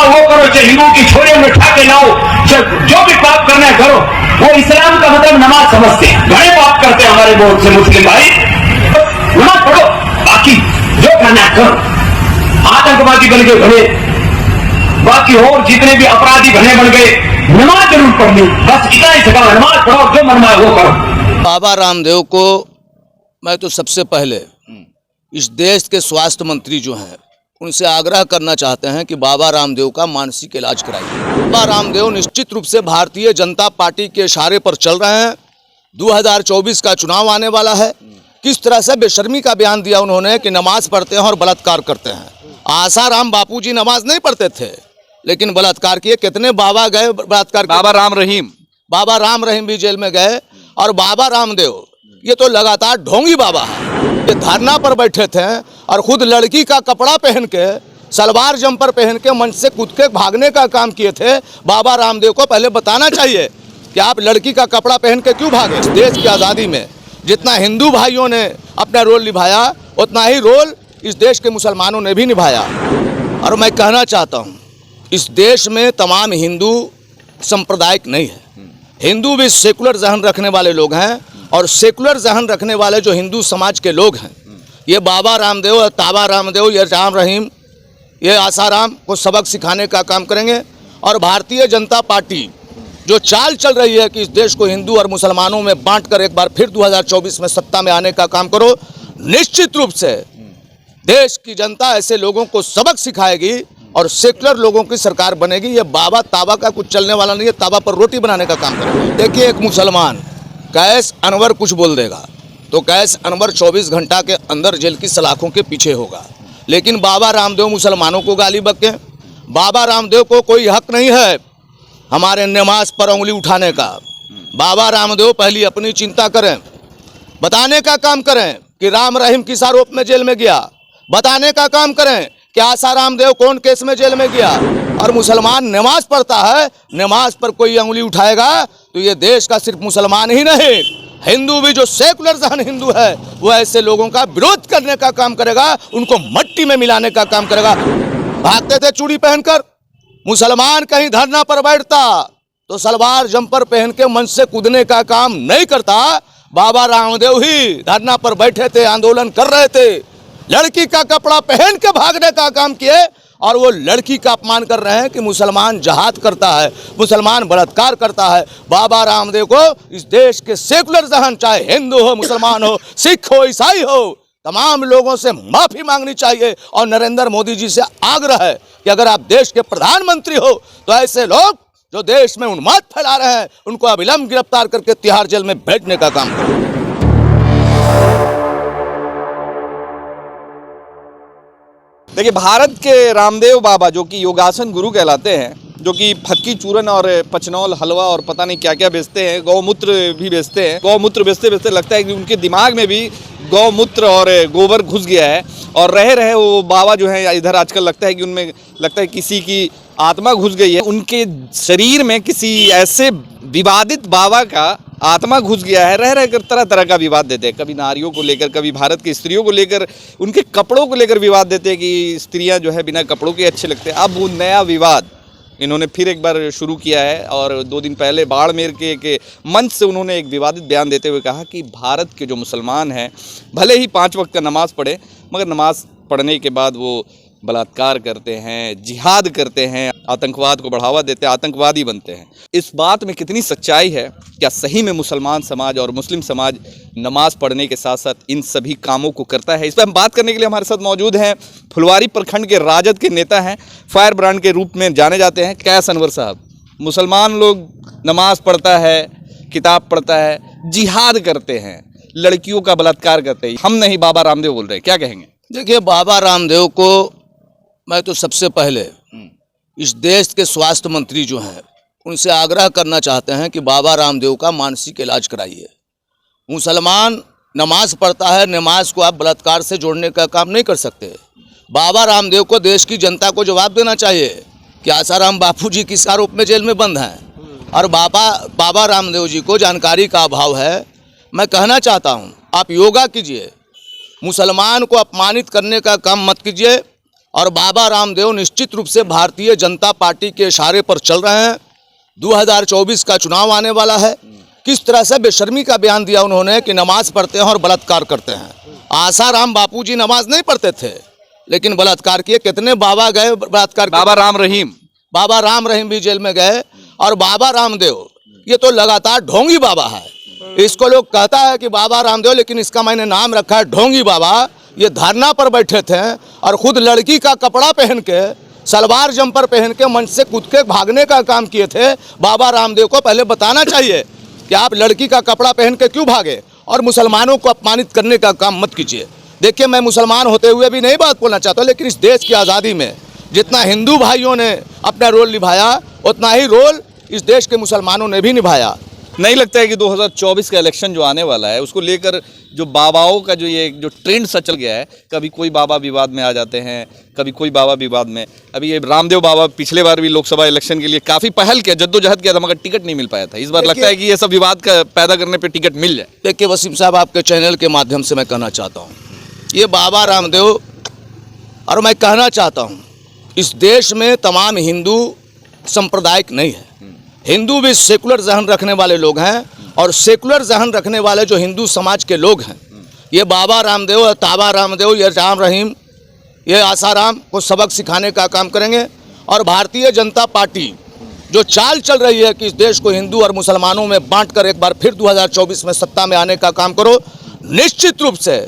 वो करो, चाहे हिंदुओं की छोरे में उठा के लाओ, जो भी पाप करना है करो। वो इस्लाम का मतलब नमाज समझते हैं। बड़े पाप करते हैं हमारे बहुत से मुस्लिम भाई। नमाज पढ़ो, बाकी जो करना है करो। आतंकवादी बन गए भले, बाकी और जितने भी अपराधी भले बन गए, नमाज जरूर पढ़नी, बस इतना ही सिखाओ, नमाज पढ़ो, जो मन में वो करो। बाबा रामदेव को मैं तो सबसे पहले इस देश के स्वास्थ्य मंत्री जो हैं उनसे आग्रह करना चाहते हैं कि बाबा रामदेव का मानसिक इलाज कराइए। बाबा रामदेव निश्चित रूप से भारतीय जनता पार्टी के इशारे पर चल रहे हैं। 2024 का चुनाव आने वाला है। किस तरह से बेशर्मी का बयान दिया उन्होंने कि नमाज पढ़ते हैं और बलात्कार करते हैं। आसाराम बापूजी नमाज नहीं पढ़ते थे लेकिन बलात्कार किए। कितने बाबा गए बलात्कार? बाबा राम रहीम भी जेल में गए। और बाबा रामदेव ये तो लगातार ढोंगी बाबा है। ये धरना पर बैठे थे और खुद लड़की का कपड़ा पहन के, सलवार जंपर पहन के मंच से कूद के भागने का काम किए थे। बाबा रामदेव को पहले बताना चाहिए कि आप लड़की का कपड़ा पहन के क्यों भागे। इस देश की आज़ादी में जितना हिंदू भाइयों ने अपना रोल निभाया उतना ही रोल इस देश के मुसलमानों ने भी निभाया। और मैं कहना चाहता हूँ इस देश में तमाम हिंदू सांप्रदायिक नहीं है। हिंदू भी सेकुलर जहन रखने वाले लोग हैं और सेकुलर जहन रखने वाले जो हिंदू समाज के लोग हैं, ये बाबा रामदेव, ताबा रामदेव, ये राम रहीम, ये आसाराम को सबक सिखाने का काम करेंगे। और भारतीय जनता पार्टी जो चाल चल रही है कि इस देश को हिंदू और मुसलमानों में बांट कर एक बार फिर 2024 में सत्ता में आने का काम करो, निश्चित रूप से देश की जनता ऐसे लोगों को सबक सिखाएगी और सेकुलर लोगों की सरकार बनेगी। ये बाबा ताबा का कुछ चलने वाला नहीं है। ताबा पर रोटी बनाने का काम करेंगे। देखिए, एक मुसलमान कैस अनवर कुछ बोल देगा तो कैस अनवर 24 घंटा के अंदर जेल की सलाखों के पीछे होगा। लेकिन बाबा रामदेव मुसलमानों को गाली बके। बाबा रामदेव को कोई हक नहीं है हमारे नमाज पर उंगली उठाने का। बाबा रामदेव पहली अपनी चिंता करें, बताने का काम करें कि राम रहीम किस आरोप में जेल में गया, बताने का काम करें कि आसाराम देव कौन केस में जेल में गया। और मुसलमान नमाज पढ़ता है, नमाज पर कोई उंगली उठाएगा तो ये देश का सिर्फ मुसलमान ही नहीं, हिंदू भी जो सेकुलर जहन हिंदू है वो ऐसे लोगों का विरोध करने का काम करेगा, उनको मट्टी में मिलाने का काम करेगा। भागते थे चूड़ी पहनकर, मुसलमान कहीं धरना पर बैठता तो सलवार जंपर पहन के मंच से कूदने का काम नहीं करता। बाबा रामदेव ही धरना पर बैठे थे, आंदोलन कर रहे थे, लड़की का कपड़ा पहन के भागने का काम किए। और वो लड़की का अपमान कर रहे हैं कि मुसलमान जहाद करता है, मुसलमान बलात्कार करता है। बाबा रामदेव को इस देश के सेकुलर जहन, चाहे हिंदू हो, मुसलमान हो, सिख हो, ईसाई हो, तमाम लोगों से माफ़ी मांगनी चाहिए। और नरेंद्र मोदी जी से आग्रह है कि अगर आप देश के प्रधानमंत्री हो तो ऐसे लोग जो देश में उन्माद फैला रहे हैं उनको अविलंब गिरफ्तार करके तिहाड़ जेल में भेजने का काम करो। देखिए, भारत के रामदेव बाबा जो कि योगासन गुरु कहलाते हैं, जो कि फक्की चूरन और पचनौल हलवा और पता नहीं क्या क्या बेचते हैं, गौमूत्र भी बेचते हैं। गौमूत्र बेचते बेचते लगता है कि उनके दिमाग में भी गौमूत्र और गोबर घुस गया है। और रहे रहे वो बाबा जो है इधर आजकल लगता है कि उनमें लगता है किसी की आत्मा घुस गई है। उनके शरीर में किसी ऐसे विवादित बाबा का आत्मा घुस गया है। रह रह कर तरह तरह का विवाद देते हैं, कभी नारियों को लेकर, कभी भारत की स्त्रियों को लेकर, उनके कपड़ों को लेकर विवाद देते हैं कि स्त्रियां जो है बिना कपड़ों के अच्छे लगते हैं। अब वो नया विवाद इन्होंने फिर एक बार शुरू किया है। और 2 दिन पहले बाड़मेर के मंच से उन्होंने एक विवादित बयान देते हुए कहा कि भारत के जो मुसलमान हैं भले ही 5 वक्त का नमाज़ पढ़े, मगर नमाज पढ़ने के बाद वो बलात्कार करते हैं, जिहाद करते हैं, आतंकवाद को बढ़ावा देते हैं, आतंकवादी बनते हैं। इस बात में कितनी सच्चाई है? क्या सही में मुसलमान समाज और मुस्लिम समाज नमाज पढ़ने के साथ साथ इन सभी कामों को करता है? इस पर हम बात करने के लिए हमारे साथ मौजूद हैं फुलवारी प्रखंड के राजद के नेता हैं, फायर ब्रांड के रूप में जाने जाते हैं, कैस अनवर साहब। मुसलमान लोग नमाज पढ़ता है, किताब पढ़ता है, जिहाद करते हैं, लड़कियों का बलात्कार करते हैं, हम नहीं बाबा रामदेव बोल रहे हैं, क्या कहेंगे? देखिए, बाबा रामदेव को मैं तो सबसे पहले इस देश के स्वास्थ्य मंत्री जो हैं उनसे आग्रह करना चाहते हैं कि बाबा रामदेव का मानसिक इलाज कराइए। मुसलमान नमाज पढ़ता है, नमाज को आप बलात्कार से जोड़ने का काम नहीं कर सकते। बाबा रामदेव को देश की जनता को जवाब देना चाहिए कि आसाराम बापूजी किस आरोप में जेल में बंद हैं। और बाबा रामदेव जी को जानकारी का अभाव है। मैं कहना चाहता हूँ आप योगा कीजिए, मुसलमान को अपमानित करने का काम मत कीजिए। और बाबा रामदेव निश्चित रूप से भारतीय जनता पार्टी के इशारे पर चल रहे हैं। 2024 का चुनाव आने वाला है। किस तरह से बेशर्मी का बयान दिया उन्होंने कि नमाज पढ़ते हैं और बलात्कार करते हैं। आसाराम बापूजी नमाज नहीं पढ़ते थे लेकिन बलात्कार किए। कितने बाबा गए बलात्कार? बाबा राम रहीम भी जेल में गए। और बाबा रामदेव ये तो लगातार ढोंगी बाबा है। इसको लोग कहता है कि बाबा रामदेव, लेकिन इसका मैंने नाम रखा है ढोंगी बाबा। ये धरना पर बैठे थे और खुद लड़की का कपड़ा पहन के, सलवार जंपर पहन के मंच से कूद के भागने का काम किए थे। बाबा रामदेव को पहले बताना चाहिए कि आप लड़की का कपड़ा पहन के क्यों भागे और मुसलमानों को अपमानित करने का काम मत कीजिए। देखिए, मैं मुसलमान होते हुए भी नहीं बात बोलना चाहता, लेकिन इस देश की आज़ादी में जितना हिंदू भाइयों ने अपना रोल निभाया उतना ही रोल इस देश के मुसलमानों ने भी निभाया। नहीं लगता है कि 2024 का इलेक्शन जो आने वाला है उसको लेकर जो बाबाओं का जो ट्रेंड सा चल गया है, कभी कोई बाबा विवाद में आ जाते हैं, कभी कोई बाबा विवाद में। अभी ये रामदेव बाबा पिछले बार भी लोकसभा इलेक्शन के लिए काफ़ी पहल किया, जद्दोजहद किया था, मगर टिकट नहीं मिल पाया था। इस बार लगता है कि ये सब विवाद का पैदा करने पर टिकट मिल जाए। देखिए वसीम साहब, आपके चैनल के माध्यम से मैं कहना चाहता हूँ, ये बाबा रामदेव, और मैं कहना चाहता हूँ इस देश में तमाम हिंदू सांप्रदायिक नहीं है। हिंदू भी सेकुलर जहन रखने वाले लोग हैं और सेकुलर जहन रखने वाले जो हिंदू समाज के लोग हैं, ये बाबा रामदेव, ताबा रामदेव, ये राम रहीम, ये आसाराम को सबक सिखाने का काम करेंगे। और भारतीय जनता पार्टी जो चाल चल रही है कि इस देश को हिंदू और मुसलमानों में बांटकर एक बार फिर 2024 में सत्ता में आने का काम करो, निश्चित रूप से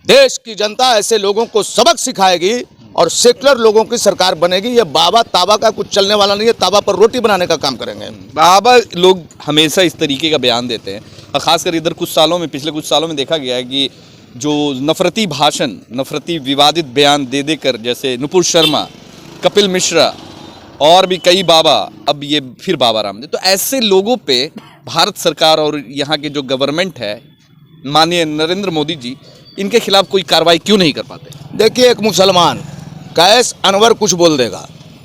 देश की जनता ऐसे लोगों को सबक सिखाएगी और सेकुलर लोगों की सरकार बनेगी। ये बाबा ताबा का कुछ चलने वाला नहीं है, ताबा पर रोटी बनाने का काम करेंगे। बाबा लोग हमेशा इस तरीके का बयान देते हैं और ख़ासकर इधर पिछले कुछ सालों में देखा गया है कि जो नफरती भाषण, नफरती विवादित बयान दे देकर, जैसे नुपुर शर्मा, कपिल मिश्रा और भी कई बाबा, अब ये फिर बाबा रामदेव, तो ऐसे लोगों पे भारत सरकार और यहाँ के जो गवर्नमेंट है, माननीय नरेंद्र मोदी जी, इनके खिलाफ कोई कार्रवाई क्यों नहीं कर पाते? देखिए, एक मुसलमान कैस अनवर कुछ बोल देगा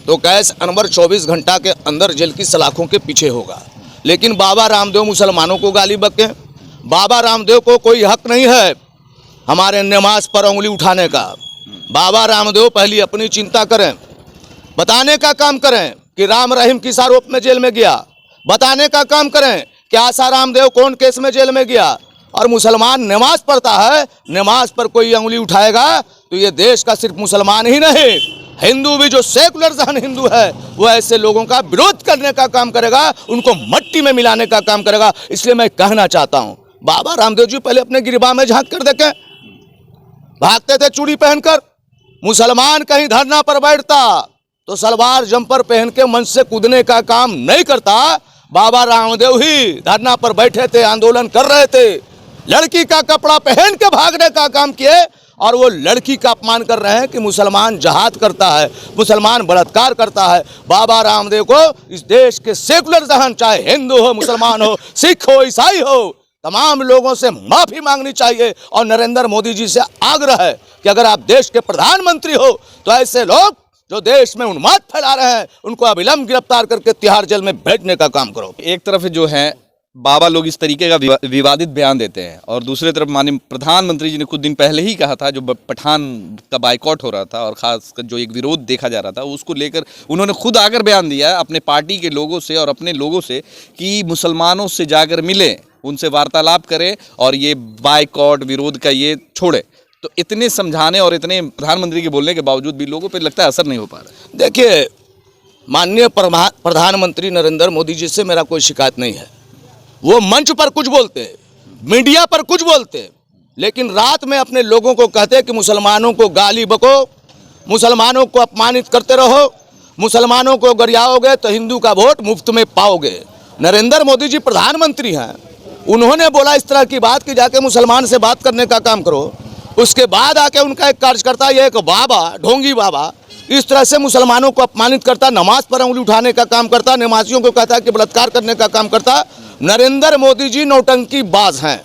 तो कैस अनवर 24 घंटा के अंदर जेल की सलाखों के पीछे होगा, लेकिन बाबा रामदेव मुसलमानों को गाली बके। बाबा रामदेव को कोई हक नहीं है हमारे नमाज पर उंगली उठाने का। बाबा रामदेव पहले अपनी चिंता करें, बताने का काम करें कि राम रहीम किस आरोप में जेल में गया, बताने का काम करें कि आसाराम देव कौन केस में जेल में गया। और मुसलमान नमाज पढ़ता है, नमाज पर कोई उंगली उठाएगा तो ये देश का सिर्फ मुसलमान ही नहीं, हिंदू भी जो सेकुलर जहन हिंदू है वो ऐसे लोगों का विरोध करने का काम करेगा, उनको मट्टी में मिलाने का काम करेगा। इसलिए मैं कहना चाहता हूं, बाबा रामदेव जी पहले अपने गिरबा में झांक कर देखें। भागते थे चूड़ी पहनकर, मुसलमान कहीं धरना पर बैठता तो सलवार जंपर पहन के मंच से कूदने का काम नहीं करता। बाबा रामदेव ही धरना पर बैठे थे, आंदोलन कर रहे थे, लड़की का कपड़ा पहन के भागने का काम किए और वो लड़की का अपमान कर रहे हैं कि मुसलमान जहाद करता है, मुसलमान बलात्कार करता है। बाबा रामदेव को इस देश के सेकुलर जहन, चाहे हिंदू हो, मुसलमान हो, सिख हो, ईसाई हो, तमाम लोगों से माफी मांगनी चाहिए। और नरेंद्र मोदी जी से आग्रह है कि अगर आप देश के प्रधानमंत्री हो तो ऐसे लोग जो देश में उन्माद फैला रहे हैं उनको अविलंब गिरफ्तार करके तिहाड़ जेल में भेजने का काम करो। एक तरफ जो है बाबा लोग इस तरीके का विवादित बयान देते हैं और दूसरी तरफ माननीय प्रधानमंत्री जी ने कुछ दिन पहले ही कहा था, जो पठान का बाइकआउट हो रहा था और खासकर जो एक विरोध देखा जा रहा था उसको लेकर उन्होंने खुद आकर बयान दिया है अपने पार्टी के लोगों से और अपने लोगों से कि मुसलमानों से जाकर मिलें, उनसे वार्तालाप करें और ये बाइकआउट विरोध का ये छोड़े। तो इतने समझाने और इतने प्रधानमंत्री के बोलने के बावजूद भी लोगों पर लगता है असर नहीं हो पा रहा। देखिए, माननीय प्रधानमंत्री नरेंद्र मोदी जी से मेरा कोई शिकायत नहीं है। वो मंच पर कुछ बोलते, मीडिया पर कुछ बोलते, लेकिन रात में अपने लोगों को कहते कि मुसलमानों को गाली बको, मुसलमानों को अपमानित करते रहो, मुसलमानों को गरियाओगे तो हिंदू का वोट मुफ्त में पाओगे। नरेंद्र मोदी जी प्रधानमंत्री हैं, उन्होंने बोला इस तरह की बात कि जाके मुसलमान से बात करने का काम करो। उसके बाद आके उनका एक कार्यकर्ता, ये एक बाबा, ढोंगी बाबा, इस तरह से मुसलमानों को अपमानित करता, नमाज पर उंगली उठाने का काम करता, नमाजियों को कहता कि बलात्कार करने का काम करता। नरेंद्र मोदी जी नौटंकी बाज हैं,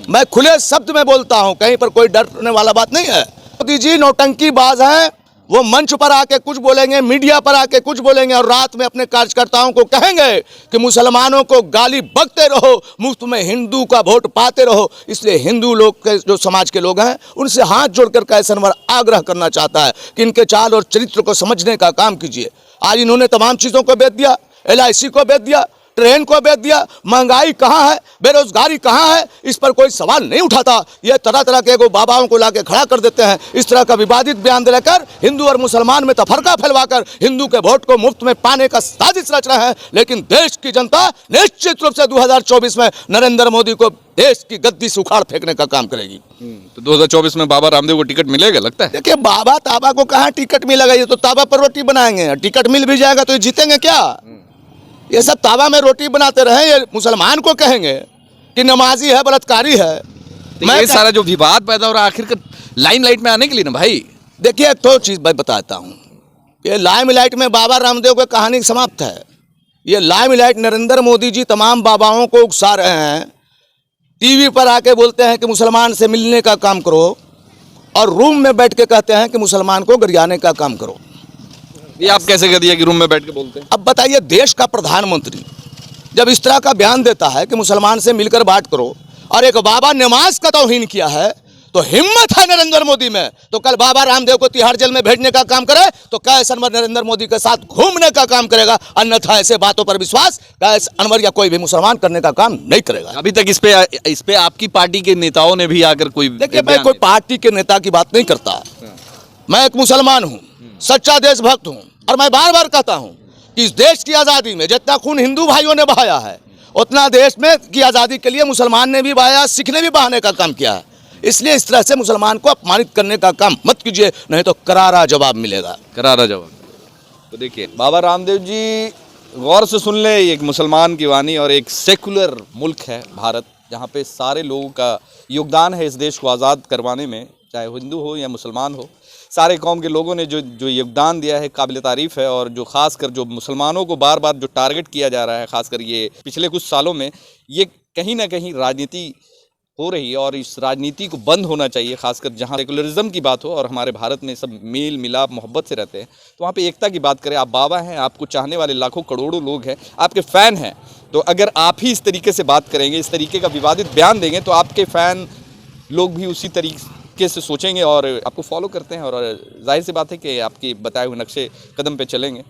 मैं खुले शब्द में बोलता हूं, कहीं पर कोई डरने वाला बात नहीं है। मोदी जी नौटंकी बाज हैं वो मंच पर आके कुछ बोलेंगे, मीडिया पर आके कुछ बोलेंगे और रात में अपने कार्यकर्ताओं को कहेंगे कि मुसलमानों को गाली बकते रहो, मुफ्त में हिंदू का वोट पाते रहो। इसलिए हिंदू लोग के जो समाज के लोग हैं उनसे हाथ जोड़कर कैस अनवर आग्रह करना चाहता है कि इनके चाल और चरित्र को समझने का काम कीजिए। आज इन्होंने तमाम चीज़ों को बेच दिया, LIC को बेच दिया, ट्रेन को बेच दिया। महंगाई कहाँ है, बेरोजगारी कहाँ है, इस पर कोई सवाल नहीं उठाता। ये तरह तरह के बाबाओं को लाके खड़ा कर देते हैं। इस तरह का विवादित बयान देकर हिंदू और मुसलमान में तफरका फैलवाकर हिंदू के वोट को मुफ्त में पाने का साजिश रच रहे हैं। लेकिन देश की जनता निश्चित रूप से 2024 में नरेंद्र मोदी को देश की गद्दी से उखाड़ फेंकने का काम करेगी। तो 2024 में बाबा रामदेव को टिकट मिलेगा लगता है? देखिए, बाबा ताबा को कहाँ टिकट मिलेगा, ये तो ताबा पर रोटी बनाएंगे। टिकट मिल भी जाएगा तो ये जीतेंगे क्या? ये सब तावा में रोटी बनाते रहे। ये मुसलमान को कहेंगे कि नमाजी है, बलात्कारी है। तो ये सारा जो विवाद पैदा हो रहा है आखिर लाइमलाइट में आने के लिए ना भाई। देखिए, एक तो चीज़ मैं बताता हूँ, ये लाइमलाइट में बाबा रामदेव की कहानी समाप्त है। ये लाइमलाइट नरेंद्र मोदी जी तमाम बाबाओं को उकसा रहे हैं। टीवी पर आके बोलते हैं कि मुसलमान से मिलने का काम करो और रूम में बैठ के कहते हैं कि मुसलमान को गरियाने का काम करो। ये आप कैसे कह दिया कि रूम में बैठ के बोलते हैं? अब बताइए, देश का प्रधानमंत्री जब इस तरह का बयान देता है कि मुसलमान से मिलकर बात करो और एक बाबा नमाज का तौहीन किया है, तो हिम्मत है नरेंद्र मोदी में तो कल बाबा रामदेव को तिहाड़ जेल में भेजने का काम करे तो कैस अनवर नरेंद्र मोदी के साथ घूमने का काम करेगा। अन्यथा ऐसे बातों पर विश्वास कैस अनवर या कोई भी मुसलमान करने का काम नहीं करेगा। अभी तक इस पे आपकी पार्टी के नेताओं ने भी आकर कोई देखिए, मैं कोई पार्टी के नेता की बात नहीं करता। मैं एक मुसलमान हूँ, सच्चा देशभक्त हूँ और मैं बार बार कहता हूँ कि इस देश की आज़ादी में जितना खून हिंदू भाइयों ने बहाया है उतना देश में की आज़ादी के लिए मुसलमान ने भी बहाया, सिख ने भी बहाने का काम किया है। इसलिए इस तरह से मुसलमान को अपमानित करने का काम मत कीजिए, नहीं तो करारा जवाब मिलेगा। करारा जवाब। तो देखिए, बाबा रामदेव जी गौर से सुन ले, एक मुसलमान की वाणी और एक सेकुलर मुल्क है भारत, जहाँ पे सारे लोगों का योगदान है इस देश को आज़ाद करवाने में, चाहे हिंदू हो या मुसलमान हो। सारे कौम के लोगों ने जो योगदान दिया है काबिल तारीफ़ है। और जो ख़ासकर जो मुसलमानों को बार बार जो टारगेट किया जा रहा है, ख़ासकर ये पिछले कुछ सालों में, ये कहीं ना कहीं राजनीति हो रही है और इस राजनीति को बंद होना चाहिए। खासकर जहाँ सेकुलरिज्म की बात हो और हमारे भारत में सब मेल मिलाप मोहब्बत से रहते हैं, तो वहाँ पे एकता की बात करें। आप बाबा हैं, आपको चाहने वाले लाखों करोड़ों लोग हैं, आपके फ़ैन हैं, तो अगर आप ही इस तरीके से बात करेंगे, इस तरीके का विवादित बयान देंगे, तो आपके फ़ैन लोग भी उसी तरीके से सोचेंगे और आपको फॉलो करते हैं। और जाहिर सी बात है कि आपके बताए हुए नक्शे कदम पे चलेंगे।